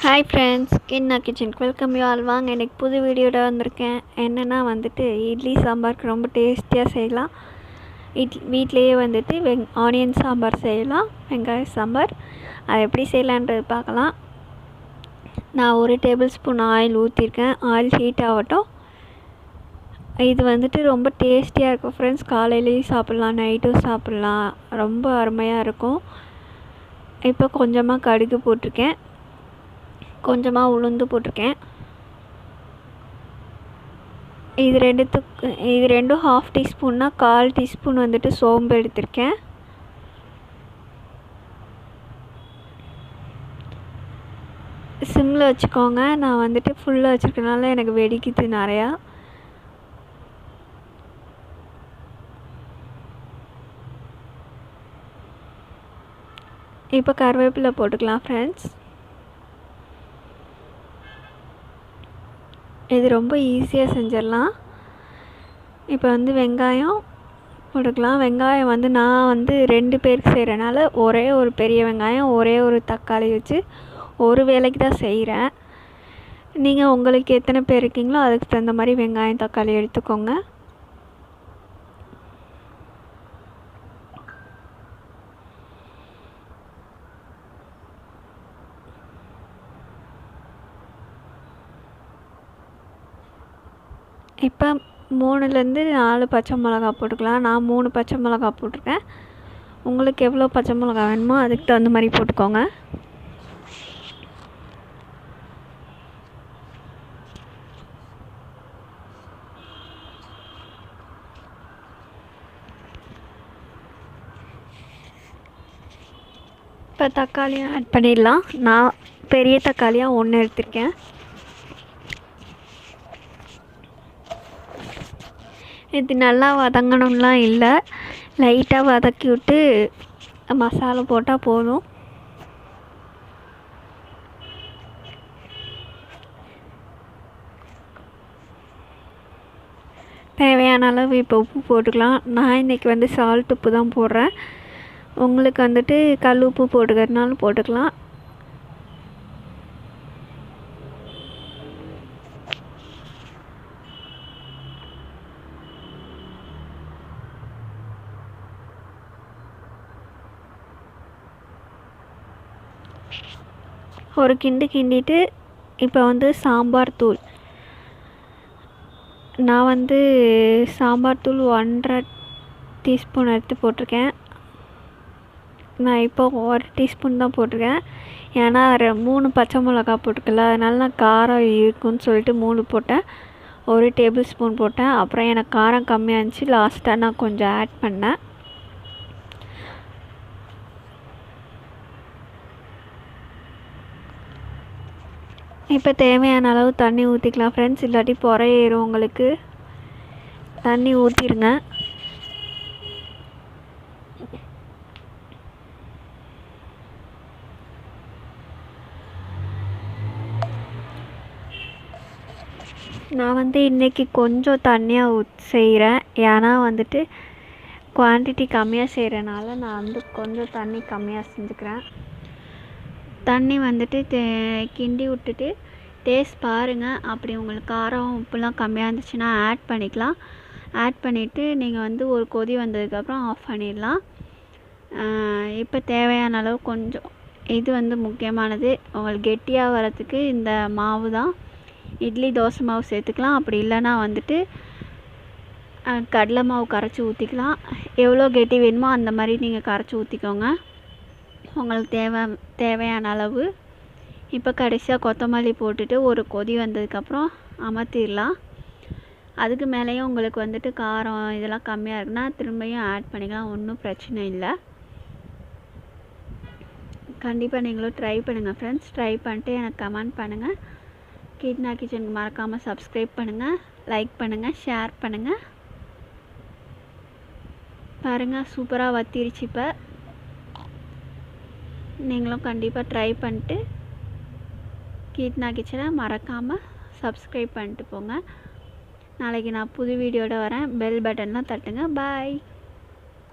Hi friends, கின்னா கிச்சனுக்கு welcome you all. வாங்க எனக்கு புது வீடியோட வந்திருக்கேன். என்னென்னா வந்துட்டு இட்லி சாம்பாருக்கு ரொம்ப டேஸ்டியாக செய்யலாம். வீட்லேயே வந்துட்டு ஆனியன் சாம்பார் செய்யலாம், வெங்காய சாம்பார். அதை எப்படி செய்யலான்றது பார்க்கலாம். நான் 1 டேபிள் ஸ்பூன் ஆயில் ஊற்றிருக்கேன். ஆயில் ஹீட் ஆகட்டும். இது வந்துட்டு ரொம்ப டேஸ்டியாக இருக்கும் ஃப்ரெண்ட்ஸ். காலையிலையும் சாப்பிட்லாம், நைட்டும் சாப்பிட்லாம், ரொம்ப அருமையாக இருக்கும். இப்போ கொஞ்சமாக கடுகு போட்டிருக்கேன், கொஞ்சமாக உளுந்து போட்டிருக்கேன். இது ரெண்டும் 1/2 டீஸ்பூன்னா 1/4 டீஸ்பூன் வந்துட்டு சோம்பு எடுத்திருக்கேன். சிம்மில் வச்சுக்கோங்க. நான் வந்துட்டு ஃபுல்லாக வச்சுருக்கனால எனக்கு வெடிக்குது நிறையா. இப்போ கருவேப்பிலை போட்டுக்கலாம் ஃப்ரெண்ட்ஸ். இது ரொம்ப ஈஸியாக செஞ்சிடலாம். இப்போ வந்து வெங்காயம் போட்டுக்கலாம். வெங்காயம் வந்து நான் 2 பேருக்கு செய்கிறனால ஒரே ஒரு பெரிய வெங்காயம், ஒரே ஒரு தக்காளி வச்சு ஒரு வேளைக்கு தான் செய்கிறேன். நீங்கள் உங்களுக்கு எத்தனை பேர் இருக்கீங்களோ அதுக்கு தகுந்த மாதிரி வெங்காயம் தக்காளி எடுத்துக்கோங்க. இப்போ 3லேருந்து 4 பச்சை மிளகா போட்டுக்கலாம். நான் 3 பச்சை மிளகா போட்டிருக்கேன். உங்களுக்கு எவ்வளோ பச்சை மிளகா வேணுமோ அதுக்கு தகுந்த மாதிரி போட்டுக்கோங்க. இப்போ தக்காளியும் ஆட் பண்ணிடலாம். நான் பெரிய தக்காளியாக 1 எடுத்திருக்கேன். இது நல்லா வதங்கணும்லாம் இல்லை, லைட்டாக வதக்கி விட்டு மசாலா போட்டால் போதும். தேவையான அளவு இப்போ உப்பு போட்டுக்கலாம். நான் இன்றைக்கி சால்ட் உப்பு தான் போடுறேன். உங்களுக்கு வந்துட்டு கல் உப்பு போட்டுக்கிறதுனாலும் போட்டுக்கலாம். ஒரு கிண்டிட்டு இப்போ சாம்பார் தூள், நான் சாம்பார் தூள் 1.5 டீஸ்பூன் எடுத்து போட்டிருக்கேன். நான் இப்போ 1 டீஸ்பூன் தான் போட்டிருக்கேன். ஏன்னா 3 பச்சை மிளகா போட்டுக்கல, அதனால நான் காரம் இருக்குன்னு சொல்லிட்டு 3 போட்டேன். 1 டேபிள் ஸ்பூன் போட்டேன். அப்புறம் எனக்கு காரம் கம்மியாக இருந்துச்சு, லாஸ்ட்டாக நான் கொஞ்சம் ஆட் பண்ணேன். இப்போ தேவையான அளவு தண்ணி ஊற்றிக்கலாம் ஃப்ரெண்ட்ஸ், இல்லாட்டி பொறையேறும் உங்களுக்கு. தண்ணி ஊற்றிடுங்க. நான் இன்றைக்கி கொஞ்சம் தண்ணியாக செய்கிறேன். ஏன்னா குவான்டிட்டி கம்மியாக செய்கிறனால நான் கொஞ்சம் தண்ணி கம்மியாக செஞ்சுக்கிறேன். தண்ணி கிண்டி விட்டுட்டு டேஸ்ட் பாருங்கள். அப்படி உங்களுக்கு காரம் உப்புலாம் கம்மியாக இருந்துச்சுன்னா ஆட் பண்ணிக்கலாம். ஆட் பண்ணிவிட்டு நீங்கள் ஒரு கொதி வந்ததுக்கப்புறம் ஆஃப் பண்ணிடலாம். இப்போ தேவையான அளவு கொஞ்சம் இது முக்கியமானது, உங்களுக்கு கெட்டியாக வரத்துக்கு இந்த மாவு தான். இட்லி தோசை மாவு சேர்த்துக்கலாம். அப்படி இல்லைன்னா கடலை மாவு கரைச்சி ஊற்றிக்கலாம். எவ்வளோ கெட்டி வேணுமோ அந்த மாதிரி நீங்கள் கரைச்சி ஊற்றிக்கோங்க, உங்களுக்கு தேவையான அளவு. இப்போ கடைசியாக கொத்தமல்லி போட்டுட்டு ஒரு கொதி வந்ததுக்கப்புறம் அமர்த்திடலாம். அதுக்கு மேலேயும் உங்களுக்கு காரம் இதெல்லாம் கம்மியாக இருக்குன்னா திரும்பியும் ஆட் பண்ணிக்கலாம், ஒன்றும் பிரச்சனை இல்லை. கண்டிப்பாக நீங்களும் ட்ரை பண்ணுங்கள் ஃப்ரெண்ட்ஸ். ட்ரை பண்ணிட்டு எனக்கு கமெண்ட் பண்ணுங்கள். கிட்னா கிச்சனுக்கு மறக்காமல் சப்ஸ்கிரைப் பண்ணுங்கள், லைக் பண்ணுங்கள், ஷேர் பண்ணுங்கள். பாருங்கள், சூப்பராக வத்திருச்சு. இப்போ நீங்களும் கண்டிப்பாக ட்ரை பண்ணிட்டு கிட்னா கிச்சனை மறக்காமல் சப்ஸ்கிரைப் பண்ணிட்டு போங்க. நாளைக்கு நான் புது வீடியோட வரேன். பெல் பட்டன்லாம் தட்டுங்க. பாய்.